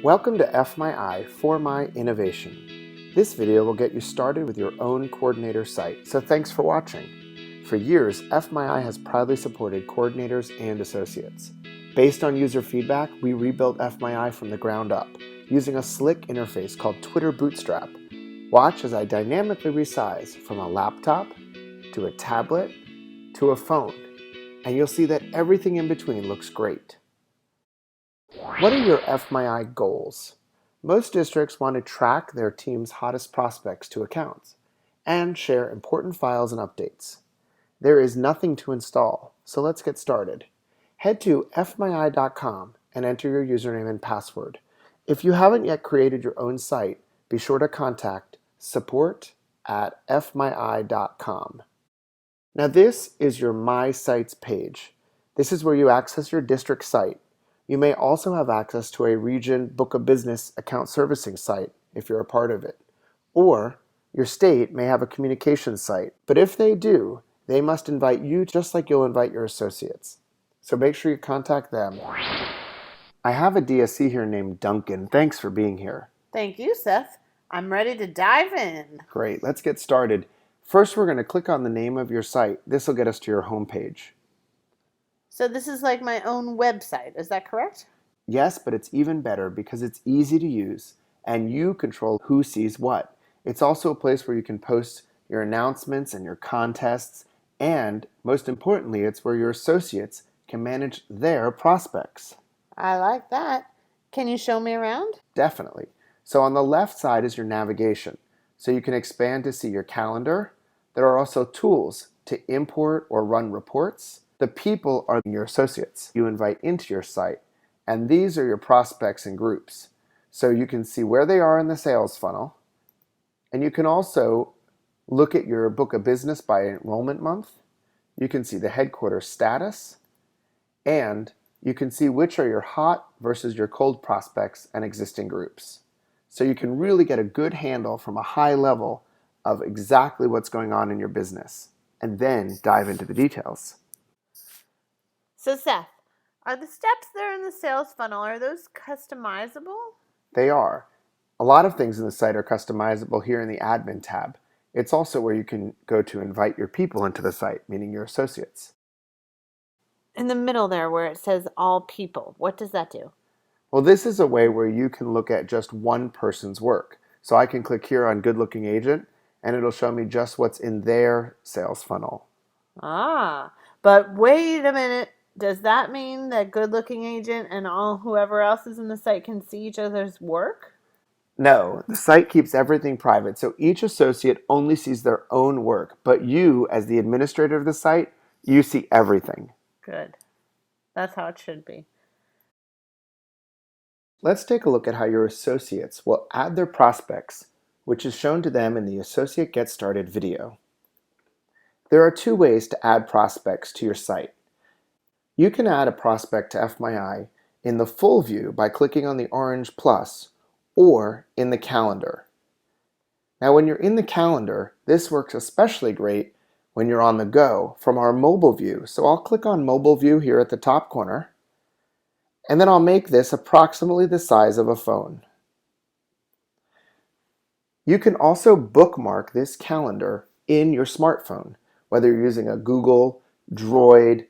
Welcome to F My I for My Innovation. This video will get you started with your own coordinator site, so thanks for watching. For years, F My I has proudly supported coordinators and associates. Based on user feedback, we rebuilt F My I from the ground up, using a slick interface called Twitter Bootstrap. Watch as I dynamically resize from a laptop to a tablet to a phone, and you'll see that everything in between looks great. What are your F My I goals? Most districts want to track their team's hottest prospects to accounts and share important files and updates. There is nothing to install, so let's get started. Head to fmyi.com and enter your username and password. If you haven't yet created your own site, be sure to contact support@fmyi.com. Now this is your My Sites page. This is where you access your district site. You may also have access to a region book of business account servicing site if you're a part of it. Or your state may have a communications site. But if they do, they must invite you just like you'll invite your associates. So make sure you contact them. I have a DSC here named Duncan. Thanks for being here. Thank you, Seth. I'm ready to dive in. Great, let's get started. First, we're going to click on the name of your site. This will get us to your homepage. So this is like my own website, is that correct? Yes, but it's even better because it's easy to use and you control who sees what. It's also a place where you can post your announcements and your contests, and most importantly, it's where your associates can manage their prospects. I like that. Can you show me around? Definitely. So on the left side is your navigation. So you can expand to see your calendar. There are also tools to import or run reports. The people are your associates you invite into your site, and these are your prospects and groups. So you can see where they are in the sales funnel, and you can also look at your book of business by enrollment month. You can see the headquarters status, and you can see which are your hot versus your cold prospects and existing groups. So you can really get a good handle from a high level of exactly what's going on in your business, and then dive into the details. So Seth, are the steps there in the sales funnel, are those customizable? They are. A lot of things in the site are customizable here in the admin tab. It's also where you can go to invite your people into the site, meaning your associates. In the middle there where it says all people, what does that do? Well, this is a way where you can look at just one person's work. So I can click here on Good Looking Agent, and it'll show me just what's in their sales funnel. Ah, but wait a minute. Does that mean that good looking agent and all whoever else is in the site can see each other's work? No, the site keeps everything private, so each associate only sees their own work, but you, as the administrator of the site, you see everything. Good. That's how it should be. Let's take a look at how your associates will add their prospects, which is shown to them in the Associate Get Started video. There are two ways to add prospects to your site. You can add a prospect to FMyi in the full view by clicking on the orange plus, or in the calendar. Now when you're in the calendar, this works especially great when you're on the go from our mobile view. So I'll click on mobile view here at the top corner, and then I'll make this approximately the size of a phone. You can also bookmark this calendar in your smartphone, whether you're using a Google, Droid,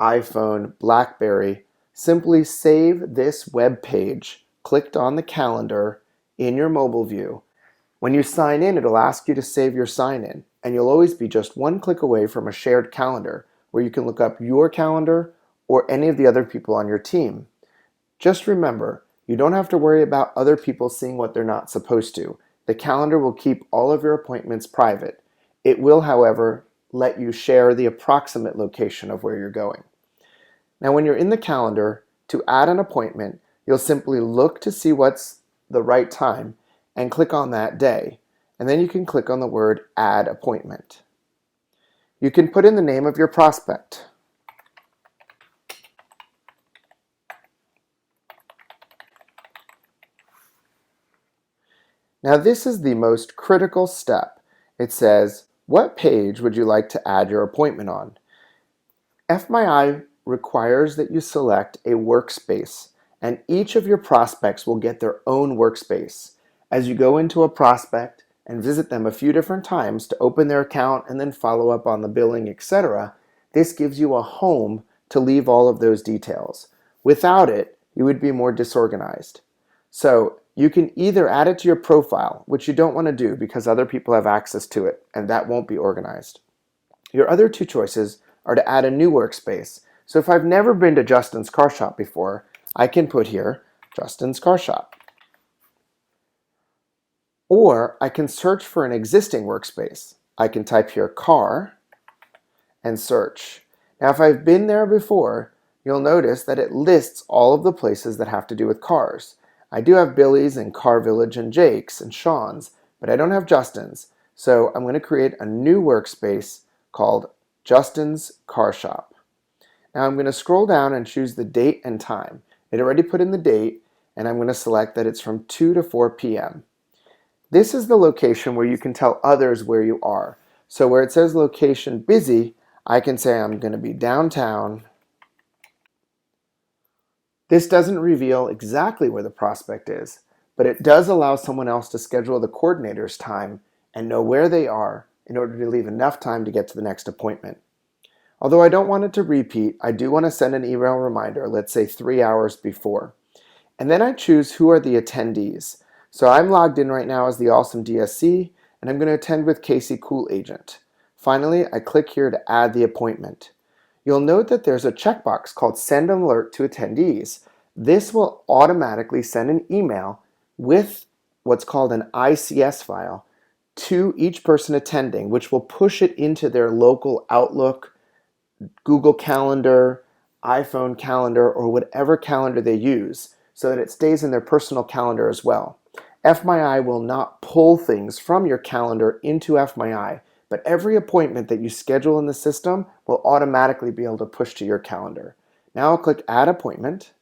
iPhone, BlackBerry. Simply save this web page clicked on the calendar in your mobile view. When you sign in, it'll ask you to save your sign-in, and you'll always be just one click away from a shared calendar where you can look up your calendar or any of the other people on your team. Just remember, you don't have to worry about other people seeing what they're not supposed to. The calendar will keep all of your appointments private. It will, however, let you share the approximate location of where you're going. Now, when you're in the calendar, to add an appointment, you'll simply look to see what's the right time and click on that day. And then you can click on the word Add Appointment. You can put in the name of your prospect. Now this is the most critical step. It says, what page would you like to add your appointment on? FMyi requires that you select a workspace, and each of your prospects will get their own workspace. As you go into a prospect and visit them a few different times to open their account and then follow up on the billing, etc., this gives you a home to leave all of those details. Without it, you would be more disorganized. So you can either add it to your profile, which you don't want to do because other people have access to it, and that won't be organized. Your other two choices are to add a new workspace. So if I've never been to Justin's Car Shop before, I can put here Justin's Car Shop. Or I can search for an existing workspace. I can type here car and search. Now if I've been there before, you'll notice that it lists all of the places that have to do with cars. I do have Billy's and Car Village and Jake's and Sean's, but I don't have Justin's. So I'm going to create a new workspace called Justin's Car Shop. Now I'm going to scroll down and choose the date and time. It already put in the date, and I'm going to select that it's from 2 to 4 p.m. This is the location where you can tell others where you are. So where it says location busy, I can say I'm going to be downtown. This doesn't reveal exactly where the prospect is, but it does allow someone else to schedule the coordinator's time and know where they are in order to leave enough time to get to the next appointment. Although I don't want it to repeat, I do want to send an email reminder, let's say 3 hours before. And then I choose who are the attendees. So I'm logged in right now as the awesome DSC, and I'm going to attend with Casey Cool Agent. Finally, I click here to add the appointment. You'll note that there's a checkbox called Send an Alert to Attendees. This will automatically send an email with what's called an ICS file to each person attending, which will push it into their local Outlook, Google Calendar, iPhone calendar, or whatever calendar they use, so that it stays in their personal calendar as well. FMyI will not pull things from your calendar into FMyI, but every appointment that you schedule in the system will automatically be able to push to your calendar. Now I'll click Add Appointment,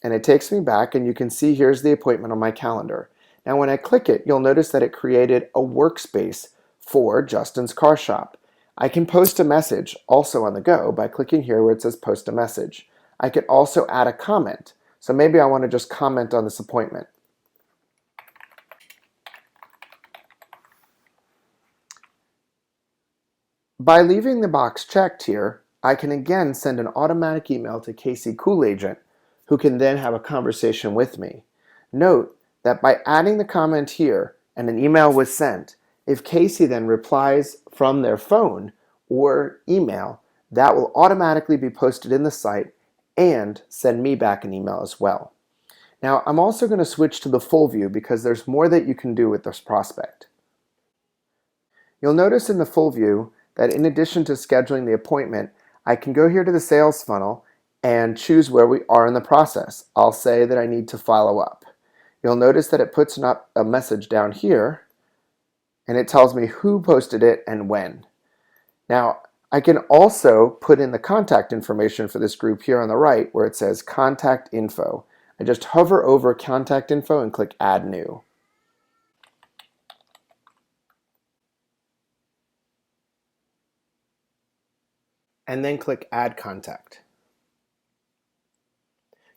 and it takes me back, and you can see here's the appointment on my calendar. Now when I click it, you'll notice that it created a workspace for Justin's Car Shop. I can post a message also on the go by clicking here where it says Post a Message. I could also add a comment. So maybe I want to just comment on this appointment. By leaving the box checked here, I can again send an automatic email to Casey Cool Agent, who can then have a conversation with me. Note that by adding the comment here and an email was sent, if Casey then replies from their phone or email, that will automatically be posted in the site and send me back an email as well. Now I'm also going to switch to the full view because there's more that you can do with this prospect. You'll notice in the full view that in addition to scheduling the appointment, I can go here to the sales funnel and choose where we are in the process. I'll say that I need to follow up. You'll notice that it puts up a message down here, and it tells me who posted it and when. Now, I can also put in the contact information for this group here on the right where it says Contact Info. I just hover over Contact Info and click Add New. And then click Add Contact.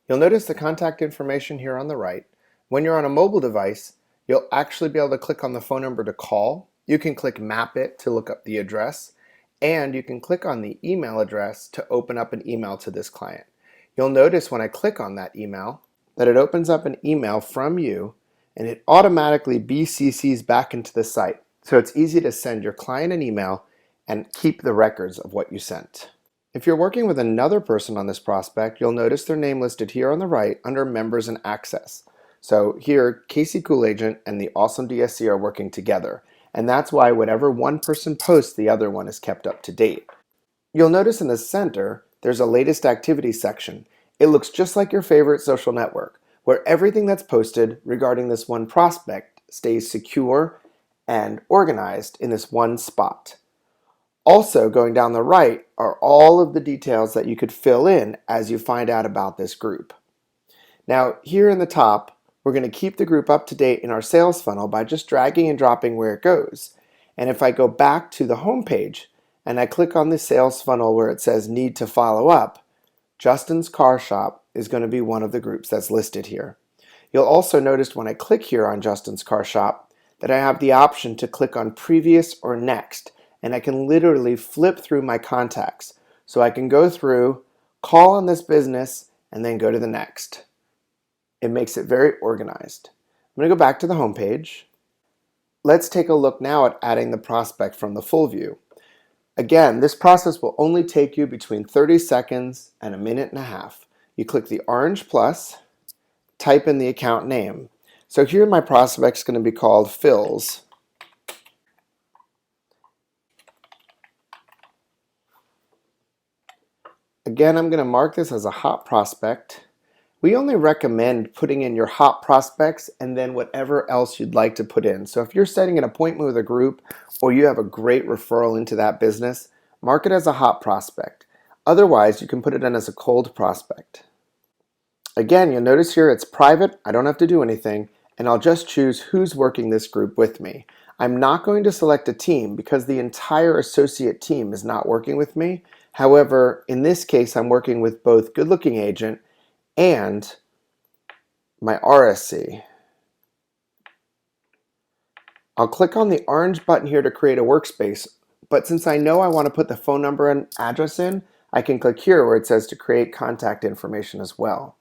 You'll notice the contact information here on the right. When you're on a mobile device, you'll actually be able to click on the phone number to call. You can click Map It to look up the address, and you can click on the email address to open up an email to this client. You'll notice when I click on that email that it opens up an email from you, and it automatically BCCs back into the site. So it's easy to send your client an email and keep the records of what you sent. If you're working with another person on this prospect, you'll notice their name listed here on the right under Members and Access. So here, Casey Cool Agent and the awesome DSC are working together, and that's why whatever one person posts, the other one is kept up to date. You'll notice in the center, there's a latest activity section. It looks just like your favorite social network, where everything that's posted regarding this one prospect stays secure and organized in this one spot. Also, going down the right are all of the details that you could fill in as you find out about this group. Now, here in the top, we're going to keep the group up to date in our sales funnel by just dragging and dropping where it goes. And if I go back to the home page and I click on the sales funnel where it says Need to Follow Up, Justin's Car Shop is going to be one of the groups that's listed here. You'll also notice when I click here on Justin's Car Shop that I have the option to click on Previous or Next, and I can literally flip through my contacts. So I can go through, call on this business, and then go to the next. It makes it very organized. I'm going to go back to the home page. Let's take a look now at adding the prospect from the full view. Again, this process will only take you between 30 seconds and a minute and a half. You click the orange plus, type in the account name. So here my prospect is going to be called Phil's. Again, I'm going to mark this as a hot prospect. We only recommend putting in your hot prospects and then whatever else you'd like to put in. So if you're setting an appointment with a group or you have a great referral into that business, mark it as a hot prospect. Otherwise, you can put it in as a cold prospect. Again, you'll notice here it's private. I don't have to do anything, and I'll just choose who's working this group with me. I'm not going to select a team because the entire associate team is not working with me. However, in this case, I'm working with both Good Looking Agent and my RSC. I'll click on the orange button here to create a workspace, but since I know I want to put the phone number and address in, I can click here where it says to create contact information as well.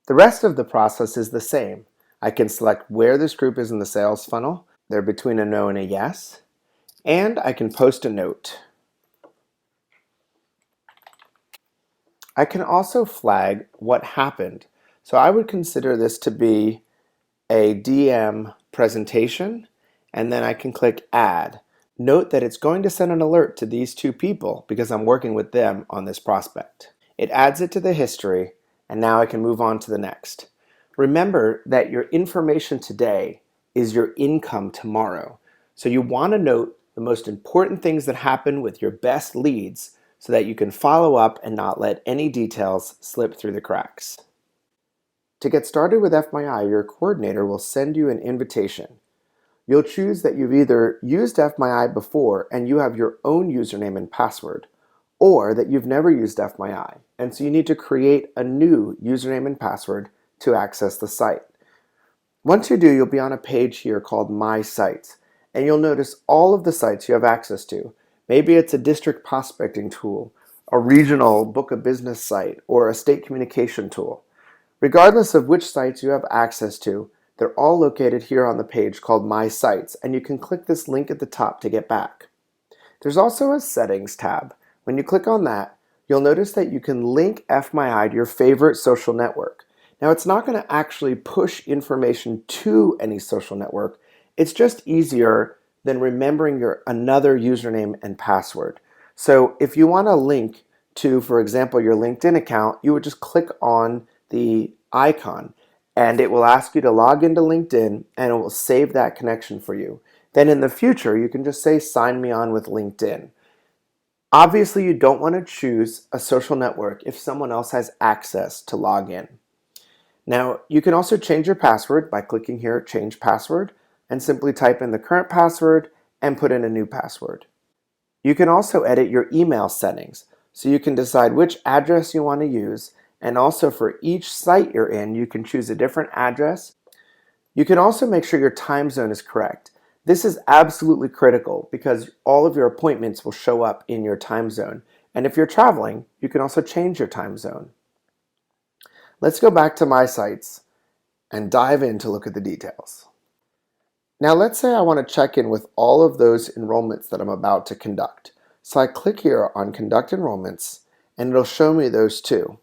The rest of the process is the same. I can select where this group is in the sales funnel. They're between a no and a yes. And I can post a note. I can also flag what happened. So I would consider this to be a DM presentation, and then I can click add. Note that it's going to send an alert to these two people because I'm working with them on this prospect. It adds it to the history, and now I can move on to the next. Remember that your information today is your income tomorrow. So you want to note the most important things that happen with your best leads so that you can follow up and not let any details slip through the cracks. To get started with FMyI, your coordinator will send you an invitation. You'll choose that you've either used FMyI before and you have your own username and password, or that you've never used FMyI, and so you need to create a new username and password to access the site. Once you do, you'll be on a page here called My Sites, and you'll notice all of the sites you have access to. Maybe it's a district prospecting tool, a regional book of business site, or a state communication tool. Regardless of which sites you have access to, they're all located here on the page called My Sites, and you can click this link at the top to get back. There's also a Settings tab. When you click on that, you'll notice that you can link FMyI to your favorite social network. Now, it's not going to actually push information to any social network. It's just easier than remembering another username and password. So if you want to link to, for example, your LinkedIn account, you would just click on the icon and it will ask you to log into LinkedIn and it will save that connection for you. Then in the future, you can just say, sign me on with LinkedIn. Obviously, you don't want to choose a social network if someone else has access to log in. Now, you can also change your password by clicking here, Change Password, and simply type in the current password and put in a new password. You can also edit your email settings, so you can decide which address you want to use, and also for each site you're in, you can choose a different address. You can also make sure your time zone is correct. This is absolutely critical because all of your appointments will show up in your time zone. And if you're traveling, you can also change your time zone. Let's go back to My Sites and dive in to look at the details. Now let's say I want to check in with all of those enrollments that I'm about to conduct. So I click here on Conduct Enrollments and it'll show me those two.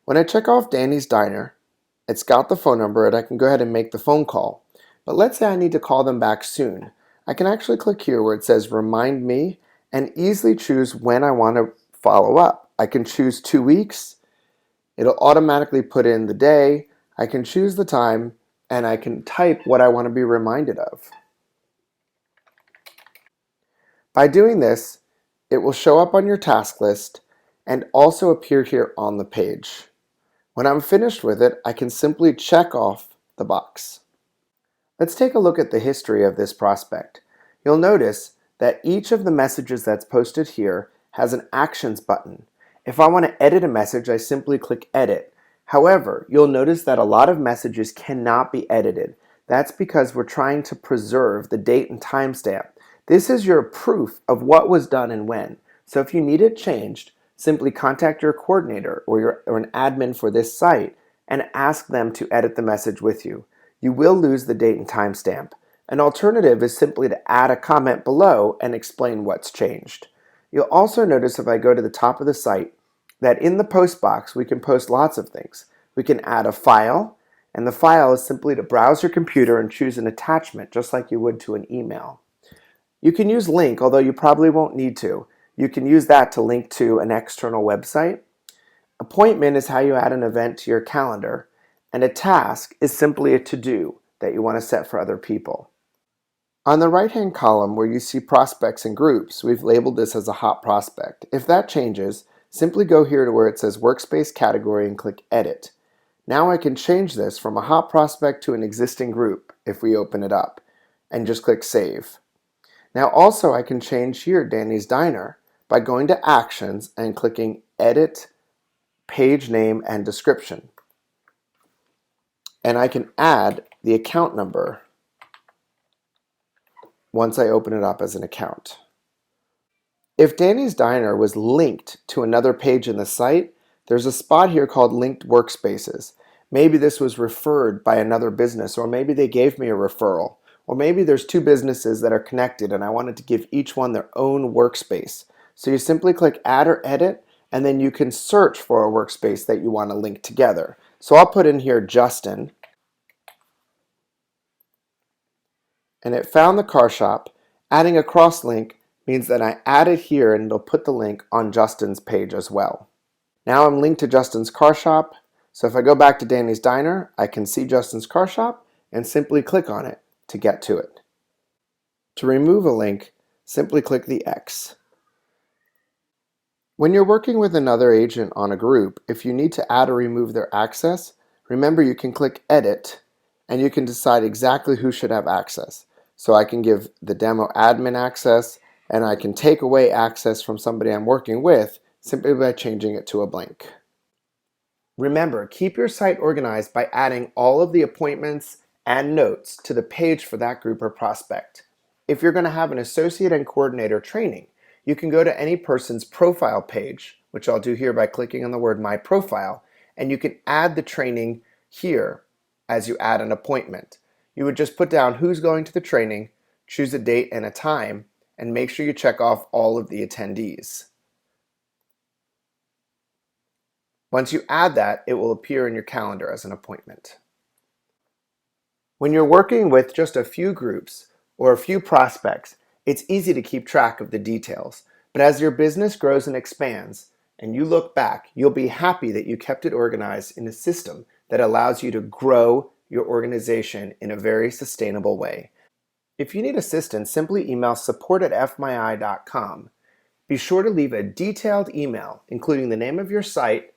When I check off Danny's Diner, it's got the phone number and I can go ahead and make the phone call. But let's say I need to call them back soon. I can actually click here where it says Remind Me and easily choose when I want to follow up. I can choose 2 weeks. It'll automatically put in the day. I can choose the time and I can type what I want to be reminded of. By doing this, it will show up on your task list and also appear here on the page. When I'm finished with it, I can simply check off the box. Let's take a look at the history of this prospect. You'll notice that each of the messages that's posted here has an Actions button. If I want to edit a message, I simply click Edit. However, you'll notice that a lot of messages cannot be edited. That's because we're trying to preserve the date and timestamp. This is your proof of what was done and when. So if you need it changed, simply contact your coordinator or an admin for this site and ask them to edit the message with you. You will lose the date and timestamp. An alternative is simply to add a comment below and explain what's changed. You'll also notice if I go to the top of the site that in the post box we can post lots of things. We can add a file, and the file is simply to browse your computer and choose an attachment just like you would to an email. You can use link, although you probably won't need to. You can use that to link to an external website. Appointment is how you add an event to your calendar, and a task is simply a to-do that you want to set for other people. On the right-hand column where you see prospects and groups, we've labeled this as a hot prospect. If that changes, simply go here to where it says Workspace Category and click Edit. Now I can change this from a hot prospect to an existing group if we open it up, and just click Save. Now also I can change here Danny's Diner by going to Actions and clicking Edit Page Name and Description. And I can add the account number once I open it up as an account. If Danny's Diner was linked to another page in the site, there's a spot here called Linked Workspaces. Maybe this was referred by another business, or maybe they gave me a referral, or maybe there's two businesses that are connected and I wanted to give each one their own workspace. So you simply click Add or Edit, and then you can search for a workspace that you want to link together. So I'll put in here Justin, and it found the car shop. Adding a cross link means that I add it here and it'll put the link on Justin's page as well. Now I'm linked to Justin's car shop, so if I go back to Danny's Diner, I can see Justin's car shop and simply click on it to get to it. To remove a link, simply click the X. When you're working with another agent on a group, if you need to add or remove their access, remember you can click Edit and you can decide exactly who should have access. So I can give the demo admin access, and I can take away access from somebody I'm working with simply by changing it to a blank. Remember, keep your site organized by adding all of the appointments and notes to the page for that group or prospect. If you're going to have an associate and coordinator training, you can go to any person's profile page, which I'll do here by clicking on the word My Profile, and you can add the training here as you add an appointment. You would just put down who's going to the training, choose a date and a time, and make sure you check off all of the attendees. Once you add that, it will appear in your calendar as an appointment. When you're working with just a few groups or a few prospects, it's easy to keep track of the details. But as your business grows and expands, and you look back, you'll be happy that you kept it organized in a system that allows you to grow your organization in a very sustainable way. If you need assistance, simply email support@fmyi.com. Be sure to leave a detailed email, including the name of your site,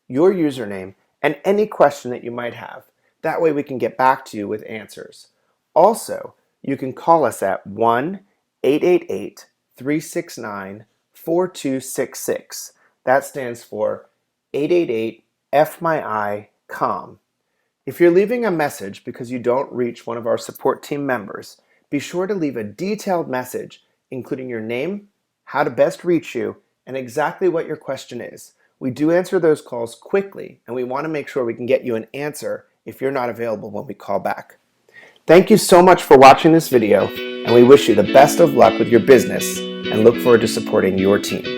your username, and any question that you might have. That way we can get back to you with answers. Also, you can call us at 1-888-369-4266. That stands for 888-FMYI-COM. If you're leaving a message because you don't reach one of our support team members, be sure to leave a detailed message, including your name, how to best reach you, and exactly what your question is. We do answer those calls quickly, and we want to make sure we can get you an answer if you're not available when we call back. Thank you so much for watching this video, and we wish you the best of luck with your business and look forward to supporting your team.